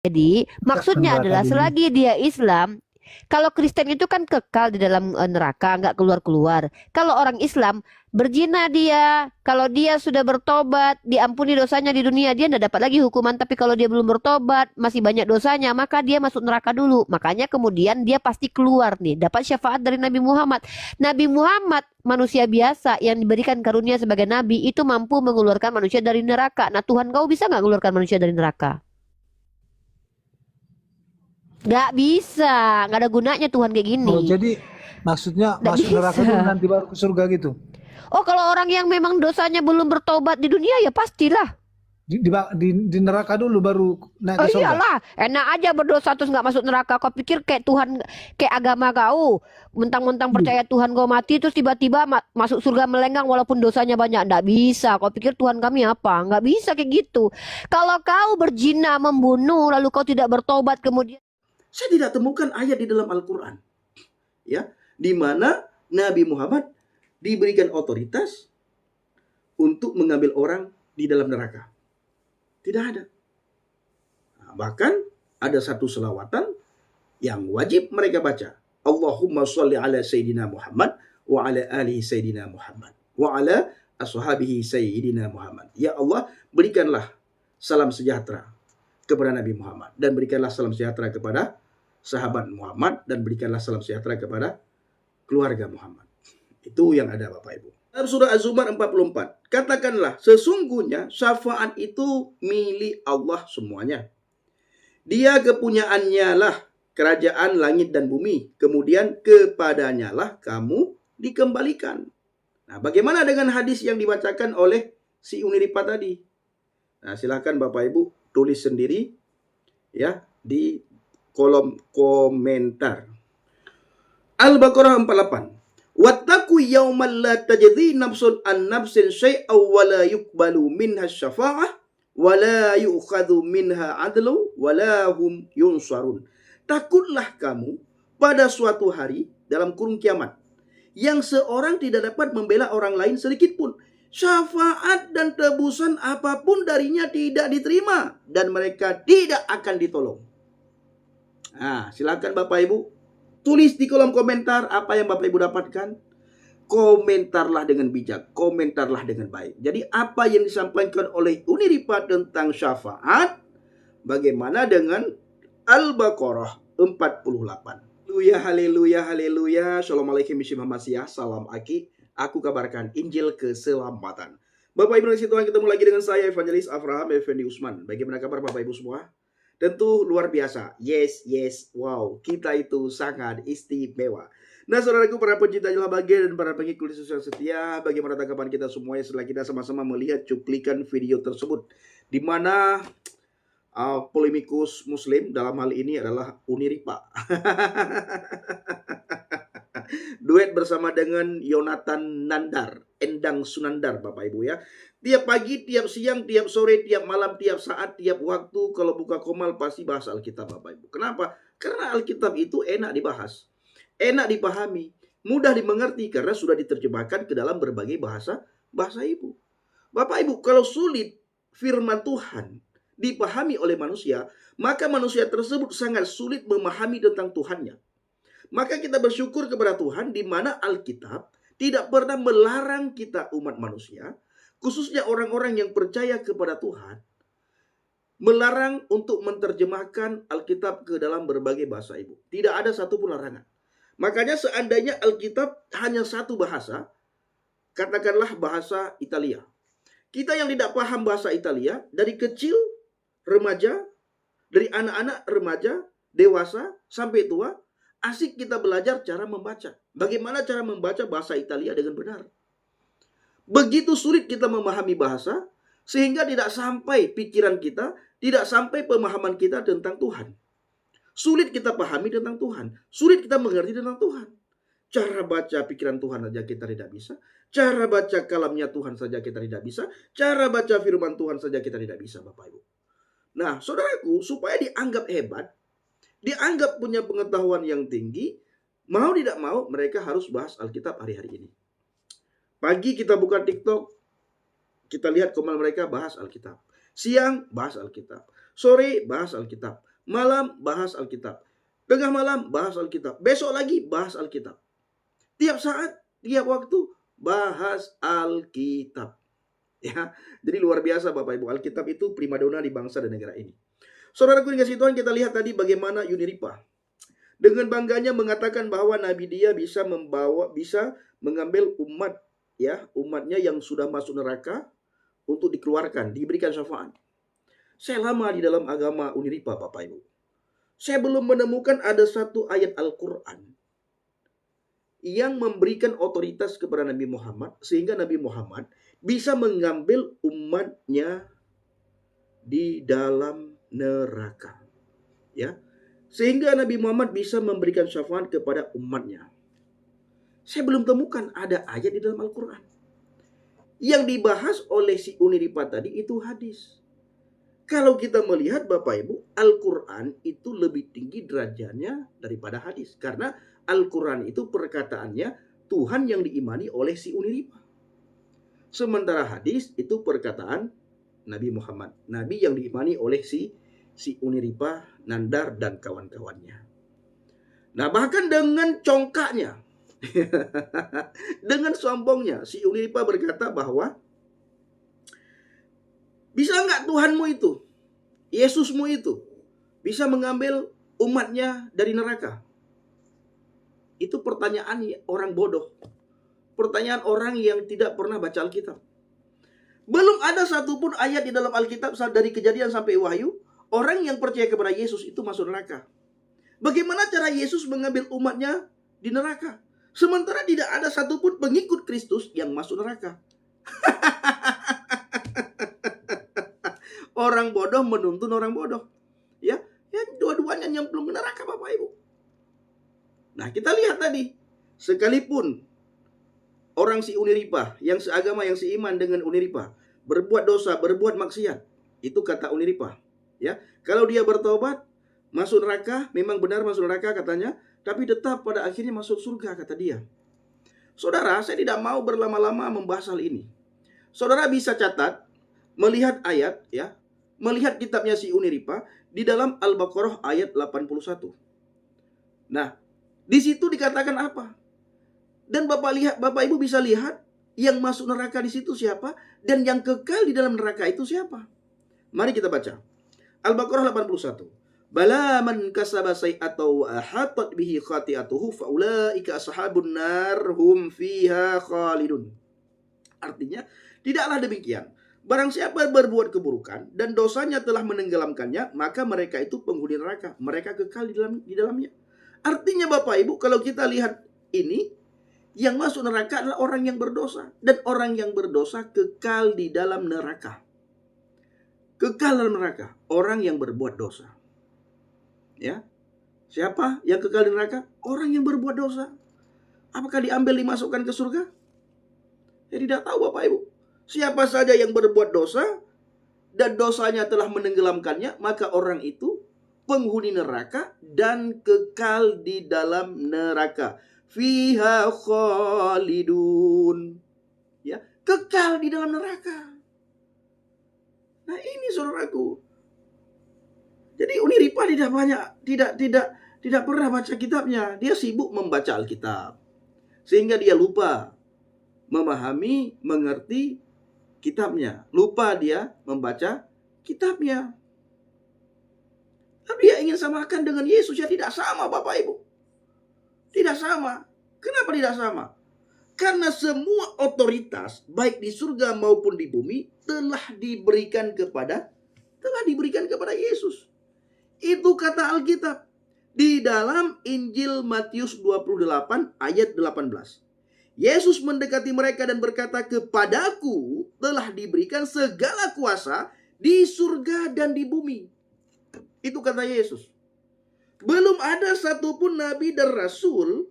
Jadi maksudnya Mbak adalah tadi ini. selagi dia Islam, kalau Kristen itu kan kekal di dalam neraka, nggak keluar-keluar. Kalau orang Islam berzina dia, kalau dia sudah bertobat, diampuni dosanya di dunia, dia tidak dapat lagi hukuman. Tapi kalau dia belum bertobat, masih banyak dosanya, maka dia masuk neraka dulu. Makanya kemudian dia pasti keluar nih, dapat syafaat dari Nabi Muhammad. Nabi Muhammad manusia biasa yang diberikan karunia sebagai nabi itu mampu mengeluarkan manusia dari neraka. Nah, Tuhan kau bisa nggak mengeluarkan manusia dari neraka? Nggak bisa, nggak ada gunanya Tuhan kayak gini. Oh, jadi maksudnya Nggak masuk neraka dulu bisa. nanti baru ke surga gitu. Oh, kalau orang yang memang dosanya belum bertobat di dunia ya pastilah. Di neraka dulu baru naik Oh ke surga. iyalah, enak aja berdosa terus nggak masuk neraka. Kau pikir kayak Tuhan, kayak agama kau, mentang-mentang Iya. percaya Tuhan kau mati terus tiba-tiba masuk surga melenggang walaupun dosanya banyak. Nggak bisa. Kau pikir Tuhan kami apa? Nggak bisa kayak gitu. Kalau kau berzina, membunuh, lalu kau tidak bertobat kemudian. Saya tidak temukan ayat di dalam Al-Quran, ya, di mana Nabi Muhammad diberikan otoritas untuk mengambil orang di dalam neraka. Tidak ada. Nah, bahkan ada satu selawatan yang wajib mereka baca. Allahumma sholli ala Sayyidina Muhammad wa ala alihi Sayyidina Muhammad wa ala ashabihi Sayyidina Muhammad. Ya Allah, berikanlah salam sejahtera kepada Nabi Muhammad dan berikanlah salam sejahtera kepada sahabat Muhammad dan berikanlah salam sejahtera kepada keluarga Muhammad. Itu yang ada Bapak Ibu. Dalam surah Az-Zumar 44, katakanlah sesungguhnya syafaat itu milik Allah semuanya. Dia kepunyaannya lah kerajaan langit dan bumi. Kemudian kepadanya lah kamu dikembalikan. Nah, bagaimana dengan hadis yang dibacakan oleh si Uniripa tadi? Nah, silahkan Bapak Ibu tulis sendiri ya di kolom komentar. Al-Baqarah 48. Wattaqu yawman la tajzi nafsun an nafsin syai'aw wa la yuqbalu minha syafa'ah wa la yu'khadhu minha 'adlu wa la hum yunsarun. Takutlah kamu pada suatu hari dalam kurung kiamat yang seorang tidak dapat membela orang lain sedikit pun. Syafaat dan tebusan apapun darinya tidak diterima dan mereka tidak akan ditolong. Nah, silakan Bapak Ibu tulis di kolom komentar apa yang Bapak Ibu dapatkan. Komentarlah dengan bijak, komentarlah dengan baik. Jadi apa yang disampaikan oleh Uniripa tentang syafaat, bagaimana dengan Al-Baqarah 48. Haleluya, haleluya, haleluya. Assalamualaikum warahmatullahi wabarakatuh. Salam Aki. Aku kabarkan Injil keselamatan. Bapak Ibu dan Tuhan, ketemu lagi dengan saya Evangelis Abraham Effendi Usman. Bagaimana kabar Bapak Ibu semua? Tentu luar biasa. Yes, yes, wow. Kita itu sangat istimewa. Nah, saudaraku, para pencinta jela bahagia dan para pengikut Yesus yang setia, bagaimana tanggapan kita semuanya setelah kita sama-sama melihat cuplikan video tersebut, di mana polemikus Muslim dalam hal ini adalah Uniripa. Duet bersama dengan Yonatan Nandar, Endang Sunandar, Bapak Ibu ya. Tiap pagi, tiap siang, tiap sore, tiap malam, tiap saat, tiap waktu, kalau buka komal pasti bahas Alkitab, Bapak Ibu. Kenapa? Karena Alkitab itu enak dibahas, enak dipahami, mudah dimengerti karena sudah diterjemahkan ke dalam berbagai bahasa Ibu. Bapak Ibu, kalau sulit firman Tuhan dipahami oleh manusia, maka manusia tersebut sangat sulit memahami tentang Tuhannya. Maka kita bersyukur kepada Tuhan di mana Alkitab tidak pernah melarang kita umat manusia, khususnya orang-orang yang percaya kepada Tuhan, melarang untuk menerjemahkan Alkitab ke dalam berbagai bahasa Ibu. Tidak ada satupun larangan. Makanya seandainya Alkitab hanya satu bahasa, katakanlah bahasa Italia. Kita yang tidak paham bahasa Italia, dari kecil, remaja, dari anak-anak, remaja, dewasa, sampai tua, asik kita belajar cara membaca. Bagaimana cara membaca bahasa Italia dengan benar. Begitu sulit kita memahami bahasa, sehingga tidak sampai pikiran kita, tidak sampai pemahaman kita tentang Tuhan. Sulit kita pahami tentang Tuhan. Sulit kita mengerti tentang Tuhan. Cara baca pikiran Tuhan saja kita tidak bisa. Cara baca kalamnya Tuhan saja kita tidak bisa. Cara baca firman Tuhan saja kita tidak bisa, Bapak Ibu. Nah, saudaraku, supaya dianggap hebat, dianggap punya pengetahuan yang tinggi, mau tidak mau mereka harus bahas Alkitab hari-hari ini. Pagi kita buka TikTok, kita lihat komen mereka bahas Alkitab. Siang bahas Alkitab. Sore bahas Alkitab. Malam bahas Alkitab. Tengah malam bahas Alkitab. Besok lagi bahas Alkitab. Tiap saat, tiap waktu bahas Alkitab. Ya, jadi luar biasa Bapak Ibu. Alkitab itu primadona di bangsa dan negara ini. Saudaraku dikasih Tuhan, kita lihat tadi bagaimana Yuniripa dengan bangganya mengatakan bahwa nabi dia bisa mengambil umatnya yang sudah masuk neraka untuk dikeluarkan, diberikan syafaat. Saya lama di dalam agama Uniripa Bapak Ibu. Saya belum menemukan ada satu ayat Al-Quran yang memberikan otoritas kepada Nabi Muhammad sehingga Nabi Muhammad bisa mengambil umatnya di dalam neraka. Ya, sehingga Nabi Muhammad bisa memberikan syafaat kepada umatnya. Saya belum temukan ada ayat di dalam Al-Quran. Yang dibahas oleh si Uniripa tadi itu hadis. Kalau kita melihat Bapak Ibu, Al-Quran itu lebih tinggi derajatnya daripada hadis. Karena Al-Quran itu perkataannya Tuhan yang diimani oleh si Uniripa. Sementara hadis itu perkataan Nabi Muhammad. Nabi yang diimani oleh si Uniripa, Nandar, dan kawan-kawannya. Nah, bahkan dengan congkaknya, dengan sombongnya, si Uniripa berkata bahwa bisa nggak Tuhanmu itu, Yesusmu itu, bisa mengambil umatnya dari neraka? Itu pertanyaan orang bodoh. Pertanyaan orang yang tidak pernah baca Alkitab. Belum ada satupun ayat di dalam Alkitab dari Kejadian sampai Wahyu, orang yang percaya kepada Yesus itu masuk neraka. Bagaimana cara Yesus mengambil umatnya di neraka? Sementara tidak ada satupun pengikut Kristus yang masuk neraka. Orang bodoh menuntun orang bodoh. Ya dua-duanya nyemplung ke neraka Bapak Ibu. Nah, kita lihat tadi, sekalipun orang si Uniripa yang seagama, yang seiman dengan Uniripa, berbuat dosa, berbuat maksiat, itu kata Uniripa. Ya, kalau dia bertobat, masuk neraka, memang benar masuk neraka katanya, tapi tetap pada akhirnya masuk surga kata dia. Saudara, saya tidak mau berlama-lama membahas hal ini. Saudara bisa catat, melihat ayat, ya, melihat kitabnya si Uniripa di dalam Al-Baqarah ayat 81. Nah, di situ dikatakan apa? Dan Bapak Ibu bisa lihat yang masuk neraka di situ siapa dan yang kekal di dalam neraka itu siapa. Mari kita baca. Al-Baqarah 81. Bala man kasaba say'atan wa ahatat bihi khati'atuhu fa ulaika ashabun nar hum fiha khalidun. Artinya, tidaklah demikian. Barang siapa berbuat keburukan dan dosanya telah menenggelamkannya, maka mereka itu penghuni neraka. Mereka kekal di dalamnya. Artinya Bapak Ibu, kalau kita lihat ini, yang masuk neraka adalah orang yang berdosa. Dan orang yang berdosa kekal di dalam neraka. Kekal dalam neraka. Orang yang berbuat dosa. Ya, siapa yang kekal di neraka? Orang yang berbuat dosa. Apakah diambil dimasukkan ke surga? Ya tidak tahu Bapak Ibu. Siapa saja yang berbuat dosa dan dosanya telah menenggelamkannya, maka orang itu penghuni neraka dan kekal di dalam neraka. Fiha khalidun. Ya, kekal di dalam neraka. Nah, ini saudaraku. Jadi Uniripa tidak pernah baca kitabnya. Dia sibuk membaca Alkitab. Sehingga dia lupa memahami, mengerti kitabnya. Lupa dia membaca kitabnya. Tapi dia ingin samakan dengan Yesus. Ya tidak sama Bapak Ibu. Tidak sama. Kenapa tidak sama? Karena semua otoritas, baik di surga maupun di bumi, telah diberikan kepada Yesus. Itu kata Alkitab. Di dalam Injil Matius 28 ayat 18. Yesus mendekati mereka dan berkata, kepadaku telah diberikan segala kuasa di surga dan di bumi. Itu kata Yesus. Belum ada satupun nabi dan rasul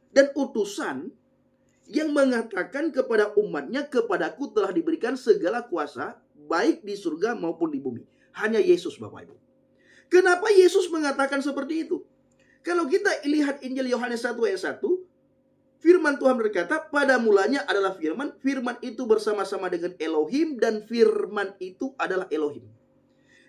dan utusan yang mengatakan kepada umatnya, kepadaku telah diberikan segala kuasa baik di surga maupun di bumi. Hanya Yesus Bapak Ibu. Kenapa Yesus mengatakan seperti itu? Kalau kita lihat Injil Yohanes 1 ayat 1, firman Tuhan berkata, pada mulanya adalah firman, firman itu bersama-sama dengan Elohim, dan firman itu adalah Elohim.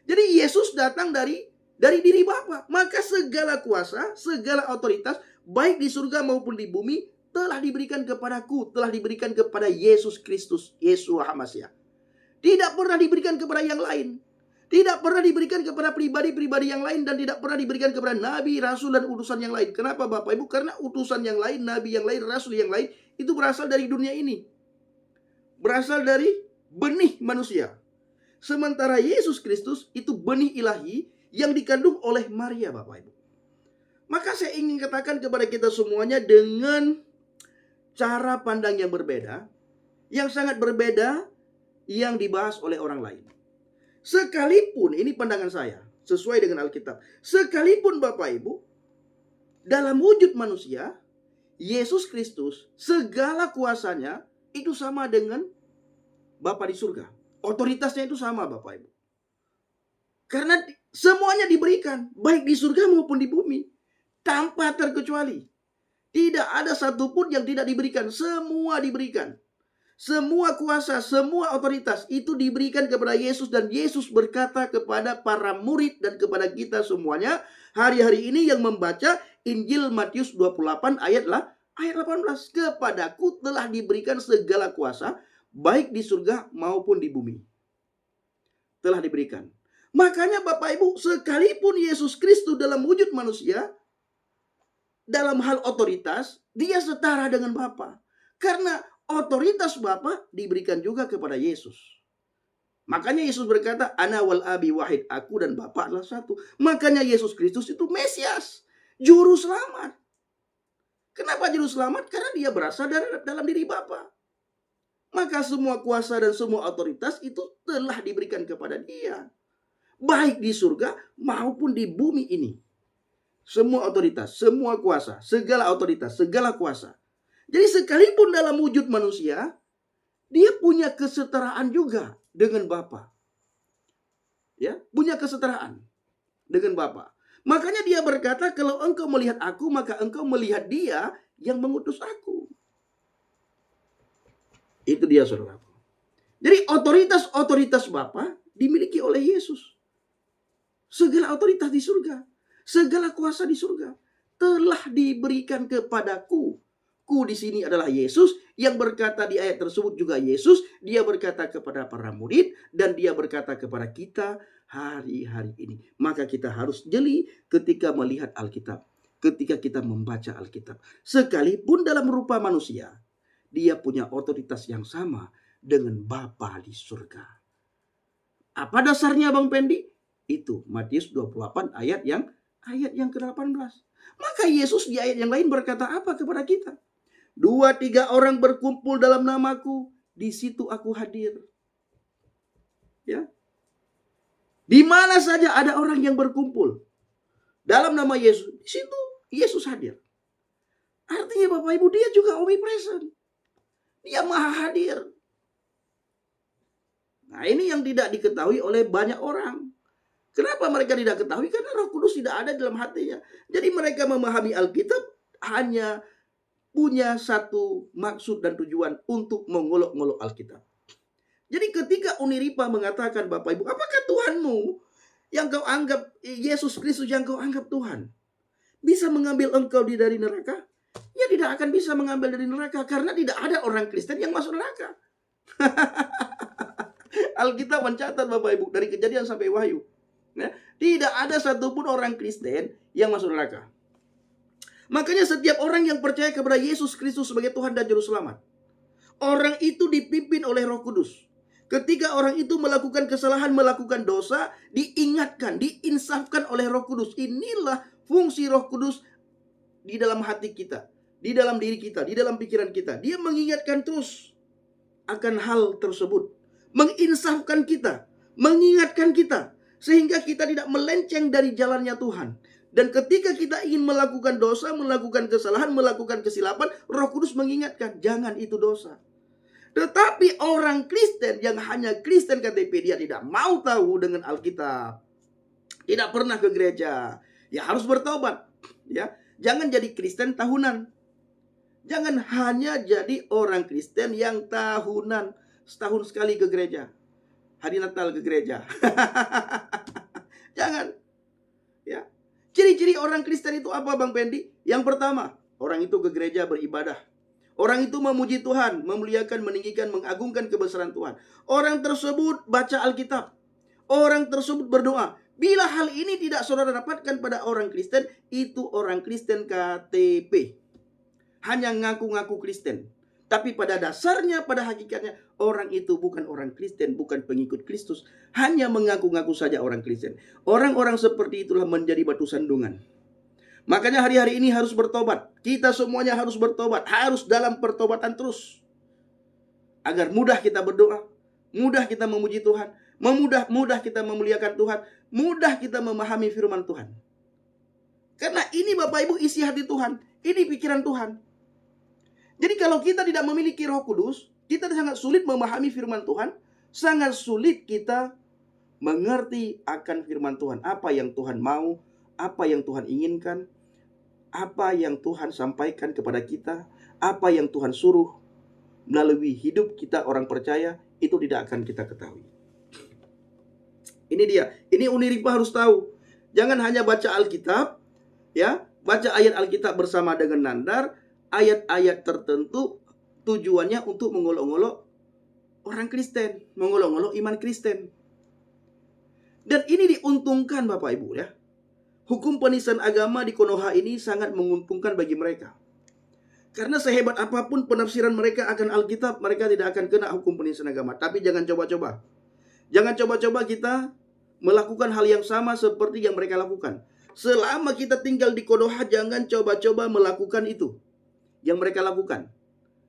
Jadi Yesus datang dari diri Bapa. Maka segala kuasa, segala otoritas, baik di surga maupun di bumi, telah diberikan kepadaku, telah diberikan kepada Yesus Kristus, Yeshua HaMashiach. Tidak pernah diberikan kepada yang lain. Tidak pernah diberikan kepada pribadi-pribadi yang lain, dan tidak pernah diberikan kepada nabi, rasul, dan utusan yang lain. Kenapa Bapak Ibu? Karena utusan yang lain, nabi yang lain, rasul yang lain, itu berasal dari dunia ini. Berasal dari benih manusia. Sementara Yesus Kristus itu benih ilahi yang dikandung oleh Maria, Bapak Ibu. Maka saya ingin katakan kepada kita semuanya dengan cara pandang yang berbeda, yang sangat berbeda, yang dibahas oleh orang lain. Sekalipun, ini pandangan saya, sesuai dengan Alkitab, sekalipun Bapak Ibu, dalam wujud manusia, Yesus Kristus, segala kuasanya itu sama dengan Bapa di surga. Otoritasnya itu sama, Bapak Ibu. Karena semuanya diberikan, baik di surga maupun di bumi, tanpa terkecuali. Tidak ada satupun yang tidak diberikan, semua diberikan. Semua kuasa, semua otoritas itu diberikan kepada Yesus, dan Yesus berkata kepada para murid dan kepada kita semuanya hari-hari ini yang membaca Injil Matius 28 ayat 18. Kepadaku telah diberikan segala kuasa, baik di surga maupun di bumi. Telah diberikan. Makanya Bapak Ibu, sekalipun Yesus Kristus dalam wujud manusia, dalam hal otoritas, dia setara dengan Bapa. Karena otoritas Bapa diberikan juga kepada Yesus. Makanya Yesus berkata, Ana wal abi wahid, aku dan Bapa adalah satu. Makanya Yesus Kristus itu Mesias, juru selamat. Kenapa juru selamat? Karena dia berasal dari dalam diri Bapa. Maka semua kuasa dan semua otoritas itu telah diberikan kepada dia, baik di surga maupun di bumi ini. Semua otoritas, semua kuasa, segala otoritas, segala kuasa. Jadi sekalipun dalam wujud manusia, dia punya kesetaraan juga dengan Bapa. Ya, punya kesetaraan dengan Bapa. Makanya dia berkata, kalau engkau melihat aku, maka engkau melihat dia yang mengutus aku. Itu dia, saudaraku. Jadi otoritas-otoritas Bapa dimiliki oleh Yesus. Segala otoritas di surga, segala kuasa di surga telah diberikan kepadaku. Ku di sini adalah Yesus, yang berkata di ayat tersebut juga Yesus. Dia berkata kepada para murid, dan dia berkata kepada kita hari-hari ini. Maka kita harus jeli ketika melihat Alkitab, ketika kita membaca Alkitab. Sekalipun dalam rupa manusia, dia punya otoritas yang sama dengan Bapa di surga. Apa dasarnya Bang Pendi? Itu Matius 28 ayat yang ke-18. Maka Yesus di ayat yang lain berkata apa kepada kita? 2-3 orang berkumpul dalam namaku, di situ aku hadir. Ya. Di mana saja ada orang yang berkumpul dalam nama Yesus, di situ Yesus hadir. Artinya Bapak Ibu, dia juga omnipresent. Dia maha hadir. Nah, ini yang tidak diketahui oleh banyak orang. Kenapa mereka tidak ketahui? Karena Roh Kudus tidak ada dalam hatinya. Jadi mereka memahami Alkitab hanya punya satu maksud dan tujuan, untuk mengolok-ngolok Alkitab. Jadi ketika Uniripa mengatakan, Bapak Ibu, apakah Tuhanmu yang kau anggap, Yesus Kristus yang kau anggap Tuhan, bisa mengambil engkau dari neraka? Ya, tidak akan bisa mengambil dari neraka, karena tidak ada orang Kristen yang masuk neraka. Alkitab mencatat Bapak Ibu, dari Kejadian sampai Wahyu, ya, tidak ada satupun orang Kristen yang masuk neraka. Makanya setiap orang yang percaya kepada Yesus Kristus sebagai Tuhan dan Juru Selamat, orang itu dipimpin oleh Roh Kudus. Ketika orang itu melakukan kesalahan, melakukan dosa, diingatkan, diinsafkan oleh Roh Kudus. Inilah fungsi Roh Kudus di dalam hati kita, di dalam diri kita, di dalam pikiran kita. Dia mengingatkan terus akan hal tersebut, menginsafkan kita, mengingatkan kita, sehingga kita tidak melenceng dari jalannya Tuhan. Dan ketika kita ingin melakukan dosa, melakukan kesalahan, melakukan kesilapan, Roh Kudus mengingatkan, jangan itu dosa. Tetapi orang Kristen yang hanya Kristen KTP, dia tidak mau tahu dengan Alkitab, tidak pernah ke gereja, ya harus bertobat. Ya, jangan jadi Kristen tahunan. Jangan hanya jadi orang Kristen yang tahunan, setahun sekali ke gereja, hari Natal ke gereja. Jangan. Ya. Ciri-ciri orang Kristen itu apa Bang Pendi? Yang pertama, orang itu ke gereja beribadah. Orang itu memuji Tuhan, memuliakan, meninggikan, mengagungkan kebesaran Tuhan. Orang tersebut baca Alkitab. Orang tersebut berdoa. Bila hal ini tidak saudara dapatkan pada orang Kristen, itu orang Kristen KTP. Hanya ngaku-ngaku Kristen. Tapi pada dasarnya, pada hakikatnya, orang itu bukan orang Kristen, bukan pengikut Kristus. Hanya mengaku-ngaku saja orang Kristen. Orang-orang seperti itulah menjadi batu sandungan. Makanya hari-hari ini harus bertobat. Kita semuanya harus bertobat. Harus dalam pertobatan terus. Agar mudah kita berdoa. Mudah kita memuji Tuhan. Mudah kita memuliakan Tuhan. Mudah kita memahami firman Tuhan. Karena ini Bapak Ibu isi hati Tuhan. Ini pikiran Tuhan. Jadi kalau kita tidak memiliki Roh Kudus, kita sangat sulit memahami firman Tuhan, sangat sulit kita mengerti akan firman Tuhan. Apa yang Tuhan mau, apa yang Tuhan inginkan, apa yang Tuhan sampaikan kepada kita, apa yang Tuhan suruh melalui hidup kita orang percaya, itu tidak akan kita ketahui. Ini dia, ini Uniripa harus tahu. Jangan hanya baca Alkitab, ya, baca ayat Alkitab bersama dengan Nandar, ayat-ayat tertentu tujuannya untuk mengolok-olok orang Kristen, mengolok-olok iman Kristen. Dan ini diuntungkan Bapak Ibu ya. Hukum penistaan agama di Konoha ini sangat menguntungkan bagi mereka. Karena sehebat apapun penafsiran mereka akan Alkitab, mereka tidak akan kena hukum penistaan agama. Tapi jangan coba-coba. Jangan coba-coba kita melakukan hal yang sama seperti yang mereka lakukan. Selama kita tinggal di Konoha, jangan coba-coba melakukan itu yang mereka lakukan,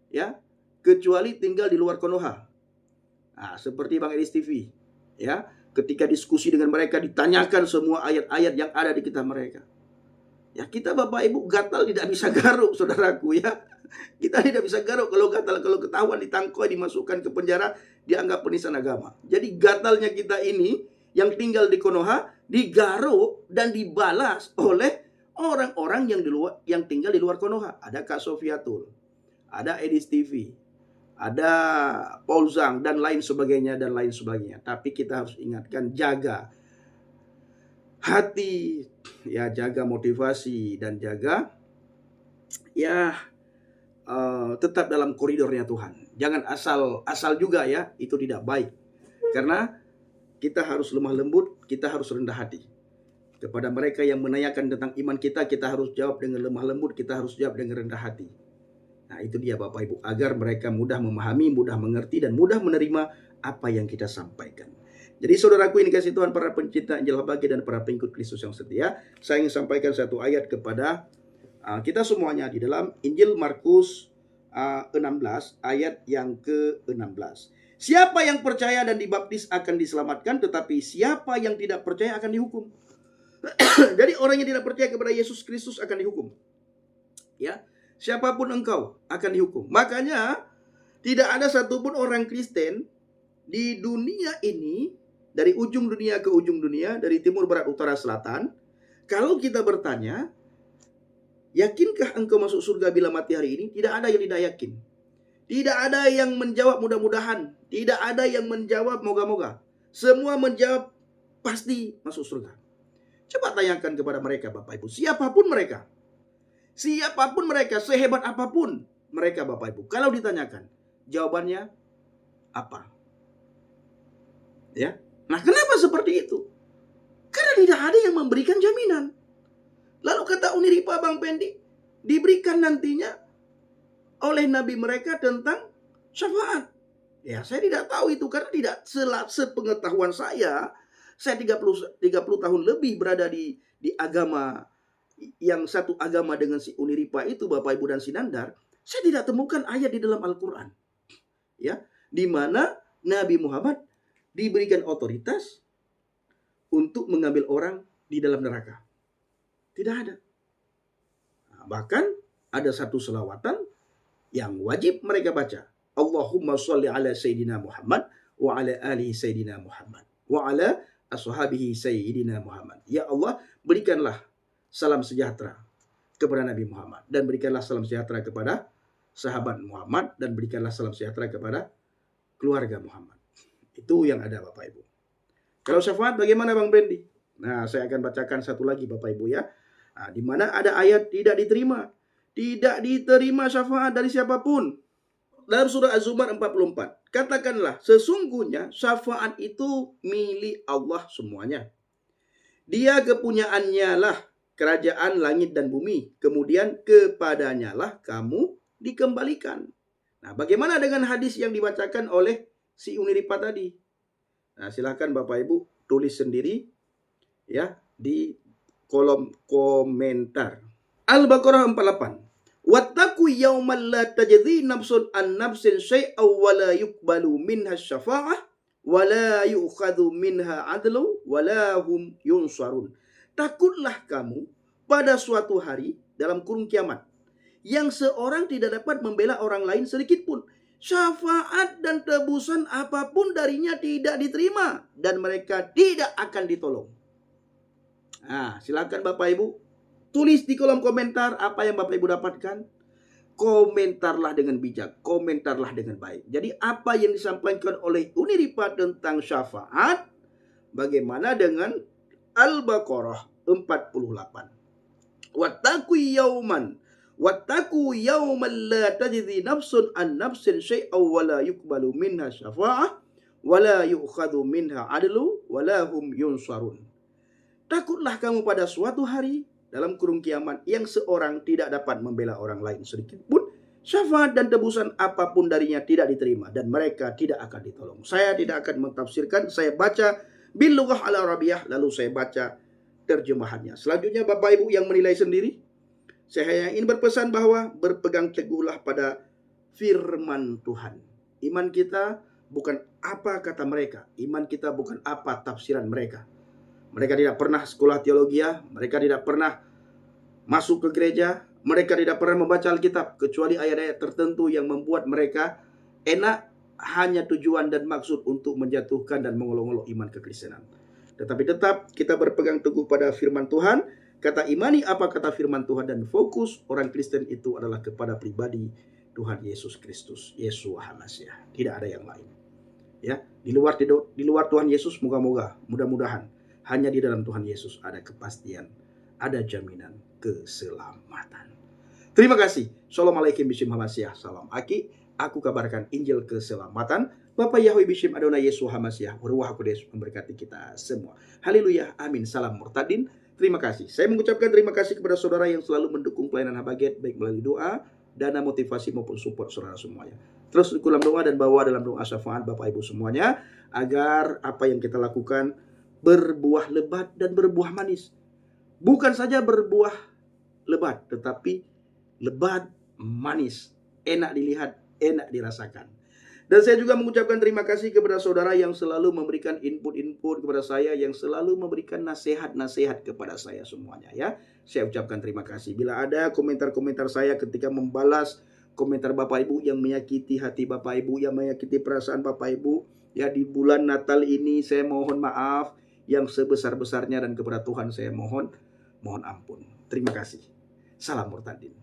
ya, kecuali tinggal di luar Konoha. Nah, seperti Bang Edis TV, ya, ketika diskusi dengan mereka ditanyakan semua ayat-ayat yang ada di kitab mereka. Ya, kita Bapak Ibu gatal tidak bisa garuk, saudaraku ya. Kita tidak bisa garuk kalau gatal, kalau ketahuan ditangkoi, dimasukkan ke penjara, dianggap penistaan agama. Jadi gatalnya kita ini yang tinggal di Konoha digaruk dan dibalas oleh orang-orang yang tinggal di luar Konoha. Ada Kak Sofiatul, ada Edis TV, ada Paul Zhang dan lain sebagainya dan lain sebagainya. Tapi kita harus ingatkan, jaga hati, ya, jaga motivasi dan jaga, ya, tetap dalam koridornya Tuhan. Jangan asal juga ya, itu tidak baik. Karena kita harus lemah lembut, kita harus rendah hati. Kepada mereka yang menanyakan tentang iman kita, kita harus jawab dengan lemah lembut, kita harus jawab dengan rendah hati. Nah, itu dia Bapak Ibu, agar mereka mudah memahami, mudah mengerti, dan mudah menerima apa yang kita sampaikan. Jadi saudaraku ini kasih Tuhan, para pencinta Injil Habagi dan para pengikut Kristus yang setia, saya ingin sampaikan satu ayat kepada kita semuanya di dalam Injil Markus 16 ayat yang ke-16. Siapa yang percaya dan dibaptis akan diselamatkan, tetapi siapa yang tidak percaya akan dihukum. Jadi orang yang tidak percaya kepada Yesus Kristus akan dihukum. Ya, siapapun engkau akan dihukum. Makanya tidak ada satupun orang Kristen di dunia ini, dari ujung dunia ke ujung dunia, dari timur, barat, utara, selatan, kalau kita bertanya, yakinkah engkau masuk surga bila mati hari ini? Tidak ada yang tidak yakin. Tidak ada yang menjawab mudah-mudahan. Tidak ada yang menjawab moga-moga. Semua menjawab pasti masuk surga. Coba tanyakan kepada mereka Bapak Ibu, siapapun mereka, sehebat apapun mereka Bapak Ibu, kalau ditanyakan, jawabannya apa? Ya, nah kenapa seperti itu? Karena tidak ada yang memberikan jaminan. Lalu kata Uniripa Bang Pendi, diberikan nantinya oleh Nabi mereka tentang syafaat. Ya, saya tidak tahu itu karena tidak sepengetahuan saya 30 tahun lebih berada di agama yang satu agama dengan si Uniripa itu, Bapak Ibu dan si Nandar. Saya tidak temukan ayat di dalam Al-Quran, ya, di mana Nabi Muhammad diberikan otoritas untuk mengambil orang di dalam neraka. Tidak ada. Nah, bahkan ada satu selawatan yang wajib mereka baca. Allahumma sholli ala Sayyidina Muhammad wa ala alihi Sayyidina Muhammad wa ala ashabihi Sayyidina Muhammad. Ya Allah, berikanlah salam sejahtera kepada Nabi Muhammad, dan berikanlah salam sejahtera kepada sahabat Muhammad, dan berikanlah salam sejahtera kepada keluarga Muhammad. Itu yang ada Bapak Ibu. Kalau syafaat bagaimana Bang Bendi? Nah, saya akan bacakan satu lagi Bapak Ibu ya. Nah, di mana ada ayat tidak diterima. Tidak diterima syafaat dari siapapun. Dalam surah Az-Zumar 44. Katakanlah, sesungguhnya syafaat itu milik Allah semuanya. Dia kepunyaannya lah kerajaan langit dan bumi. Kemudian kepadanya lah kamu dikembalikan. Nah, bagaimana dengan hadis yang dibacakan oleh si Uniripa tadi? Nah, silahkan Bapak Ibu tulis sendiri ya di kolom komentar. Al-Baqarah 48. Wattaqu yawman la tajzi nafsun an nafsin syai'aw wa la yuqbalu minha syafa'ah wa la yu'khadhu minha 'adlu wa la hum yunsarun. Takutlah kamu pada suatu hari dalam kurung kiamat yang seorang tidak dapat membela orang lain sedikit pun. Syafaat dan tebusan apapun darinya tidak diterima dan mereka tidak akan ditolong. Nah, silakan Bapak Ibu tulis di kolom komentar apa yang Bapak Ibu dapatkan. Komentarlah dengan bijak, komentarlah dengan baik. Jadi apa yang disampaikan oleh Uniripa tentang syafaat, bagaimana dengan Al-Baqarah 48. Wattaqu yawman la tajzi nafsun an nafsin syai'aw wa la yuqbalu minha syafa'ah wa la yu'khadhu minha 'adlu wa la hum yunsarun. Takutlah kamu pada suatu hari dalam kurung kiamat yang seorang tidak dapat membela orang lain sedikit pun. Syafaat dan tebusan apapun darinya tidak diterima dan mereka tidak akan ditolong. Saya tidak akan mentafsirkan, saya baca bil lughah al arabiyah lalu saya baca terjemahannya. Selanjutnya Bapak Ibu yang menilai sendiri. Saya hanya ingin berpesan bahwa berpegang teguhlah pada firman Tuhan. Iman kita bukan apa kata mereka, iman kita bukan apa tafsiran mereka. Mereka tidak pernah sekolah teologi, mereka tidak pernah masuk ke gereja, mereka tidak pernah membaca Alkitab, kecuali ayat-ayat tertentu yang membuat mereka enak, hanya tujuan dan maksud untuk menjatuhkan dan mengolok-olok iman kekristenan. Tetapi tetap kita berpegang teguh pada firman Tuhan, kata imani apa kata firman Tuhan, dan fokus orang Kristen itu adalah kepada pribadi Tuhan Yesus Kristus, Yeshua HaMashiach. Tidak ada yang lain. Ya, di luar Tuhan Yesus, mudah-mudahan hanya di dalam Tuhan Yesus ada kepastian, ada jaminan keselamatan. Terima kasih. Shalom alaikum bishim HaMashiach. Salam Aki. Aku kabarkan Injil keselamatan. Bapak Yahweh bishim Adonai Yesus HaMashiach. Ruach Kudus memberkati kita semua. Haleluya. Amin. Salam murtadin. Terima kasih. Saya mengucapkan terima kasih kepada saudara yang selalu mendukung pelayanan Habaget, baik melalui doa, dana motivasi maupun support saudara semuanya. Terus dalam doa dan bawa dalam doa syafaat Bapak Ibu semuanya, agar apa yang kita lakukan berbuah lebat dan berbuah manis. Bukan saja berbuah lebat, tetapi lebat, manis, enak dilihat, enak dirasakan. Dan saya juga mengucapkan terima kasih kepada saudara yang selalu memberikan input-input kepada saya, yang selalu memberikan nasihat-nasihat kepada saya semuanya ya. Saya ucapkan terima kasih. Bila ada komentar-komentar saya ketika membalas komentar Bapak Ibu yang menyakiti hati Bapak Ibu, yang menyakiti perasaan Bapak Ibu, ya di bulan Natal ini saya mohon maaf yang sebesar-besarnya, dan kepada Tuhan saya mohon ampun. Terima kasih. Salam murtadin.